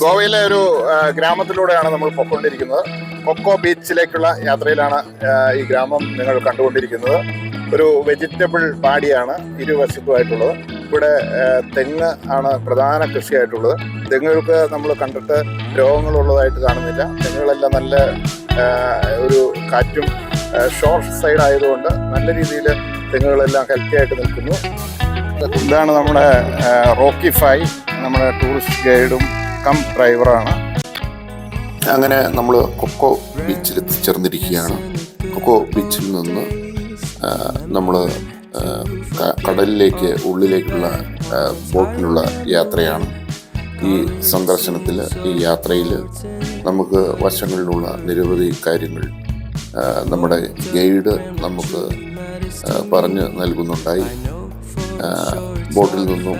ഗോവയിലെ ഒരു ഗ്രാമത്തിലൂടെയാണ് നമ്മൾ പൊയ്ക്കൊണ്ടിരിക്കുന്നത്. കൊക്കോ ബീച്ചിലേക്കുള്ള യാത്രയിലാണ് ഈ ഗ്രാമം നിങ്ങൾ കണ്ടുകൊണ്ടിരിക്കുന്നത്. ഒരു വെജിറ്റബിൾ പാടിയാണ് ഇരുവശത്തുമായിട്ടുള്ളത്. ഇവിടെ തെങ്ങ് ആണ് പ്രധാന കൃഷിയായിട്ടുള്ളത്. തെങ്ങുകൾക്ക് നമ്മൾ കണ്ടിട്ട് രോഗങ്ങളുള്ളതായിട്ട് കാണുന്നില്ല. തെങ്ങുകളെല്ലാം നല്ല ഒരു കാറ്റും ഷോർട്ട് സൈഡ് ആയതുകൊണ്ട് നല്ല രീതിയിൽ തെങ്ങുകളെല്ലാം ഹെൽത്തി ആയിട്ട് നിൽക്കുന്നു. ഇതാണ് നമ്മുടെ റോക്കി ഫൈ, നമ്മുടെ ടൂറിസ്റ്റ് ഗൈഡും കം ഡ്രൈവറാണ്. അങ്ങനെ നമ്മൾ കൊക്കോ ബീച്ചിൽ എത്തിച്ചേർന്നിരിക്കുകയാണ്. കൊക്കോ ബീച്ചിൽ നിന്ന് നമ്മൾ കടലിലേക്ക് ഉള്ളിലേക്കുള്ള ബോട്ടിലുള്ള യാത്രയാണ്. ഈ സന്ദർശനത്തിൽ, ഈ യാത്രയിൽ നമുക്ക് വശങ്ങളിലുള്ള നിരവധി കാര്യങ്ങൾ നമ്മുടെ ഗൈഡ് നമുക്ക് പറഞ്ഞു നൽകുന്നുണ്ടായി. ബോട്ടിൽ നിന്നും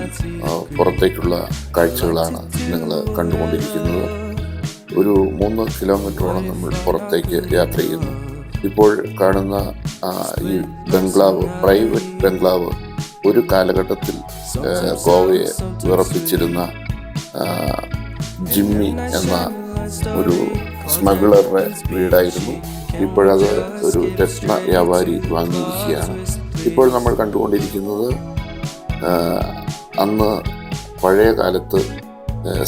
പുറത്തേക്കുള്ള കാഴ്ചകളാണ് നിങ്ങൾ കണ്ടുകൊണ്ടിരിക്കുന്നത്. ഒരു 3 കിലോമീറ്ററോളം നമ്മൾ പുറത്തേക്ക് യാത്ര ചെയ്യുന്നു. ഇപ്പോൾ കാണുന്ന ഈ ബംഗ്ലാവ്, പ്രൈവറ്റ് ബംഗ്ലാവ്, ഒരു കാലഘട്ടത്തിൽ ഗോവയെ വിറപ്പിച്ചിരുന്ന ജിമ്മി എന്ന ഒരു സ്മഗ്ലറുടെ വീടായിരുന്നു. ഇപ്പോഴത് ഒരു രത്ന വ്യാപാരി വാങ്ങിയിരിക്കുകയാണ്. ഇപ്പോൾ നമ്മൾ കണ്ടുകൊണ്ടിരിക്കുന്നത് അന്ന് പഴയ കാലത്ത്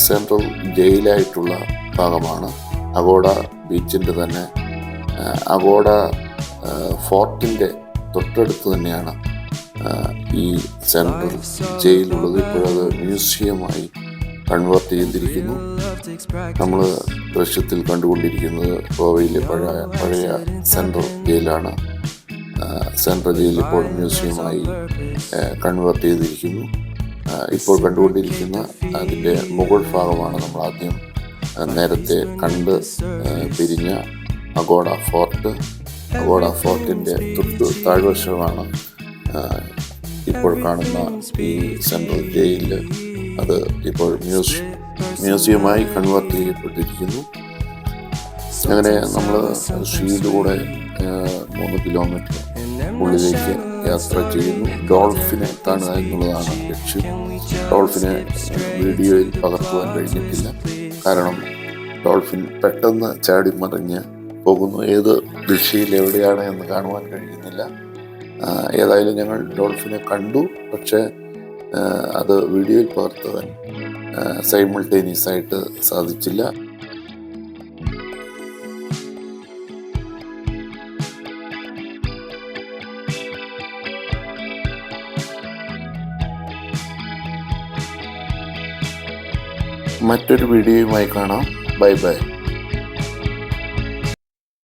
സെൻട്രൽ ജയിലായിട്ടുള്ള ഭാഗമാണ്. അഗോഡ ബീച്ചിൻ്റെ തന്നെ അഗോഡ ഫോർട്ടിൻ്റെ തൊട്ടടുത്ത് തന്നെയാണ് ഈ സെൻട്രൽ ജയിലുള്ളത്. ഇപ്പോഴത് മ്യൂസിയമായി കൺവേർട്ട് ചെയ്തിരിക്കുന്നു. നമ്മൾ ദൃശ്യത്തിൽ കണ്ടുകൊണ്ടിരിക്കുന്നത് ഗോവയിലെ പഴയ സെൻട്രൽ ജയിലാണ്. സെൻട്രൽ ജയിൽ ഇപ്പോൾ മ്യൂസിയമായി കൺവേർട്ട് ചെയ്തിരിക്കുന്നു. ഇപ്പോൾ കണ്ടുകൊണ്ടിരിക്കുന്ന അതിൻ്റെ മുകൾ ഭാഗമാണ് നമ്മൾ ആദ്യം നേരത്തെ കണ്ട് പിരിഞ്ഞ അഗോഡ ഫോർട്ട്. അഗോഡ ഫോർട്ടിൻ്റെ തൊട്ട് താഴ്വശമാണ് ഇപ്പോൾ കാണുന്ന ഈ സെൻട്രൽ ജയിൽ. അത് ഇപ്പോൾ മ്യൂസിയമായി കൺവേർട്ട് ചെയ്യപ്പെട്ടിരിക്കുന്നു. അങ്ങനെ നമ്മൾ ഷീയിലൂടെ 3 കിലോമീറ്റർ ഉള്ളിലേക്ക് യാത്ര ചെയ്യുന്നു. ഡോൾഫിനെ കാണുക എന്നുള്ളതാണ് ലക്ഷ്യം. ഡോൾഫിനെ വീഡിയോയിൽ പകർത്തുവാൻ കഴിഞ്ഞിട്ടില്ല. കാരണം ഡോൾഫിൻ പെട്ടെന്ന് ചാടി മറിഞ്ഞ് പോകുന്നു. ഏത് ദിശയിൽ എവിടെയാണ് എന്ന് കാണുവാൻ കഴിയുന്നില്ല. ഏതായാലും ഞങ്ങൾ ഡോൾഫിനെ കണ്ടു. പക്ഷേ അത് വീഡിയോയിൽ പകർത്തുവാൻ സൈമിൾട്ടേനിയസ് ആയിട്ട് സാധിച്ചില്ല. മറ്റൊരു വീഡിയോയുമായി കാണാം. Bye bye.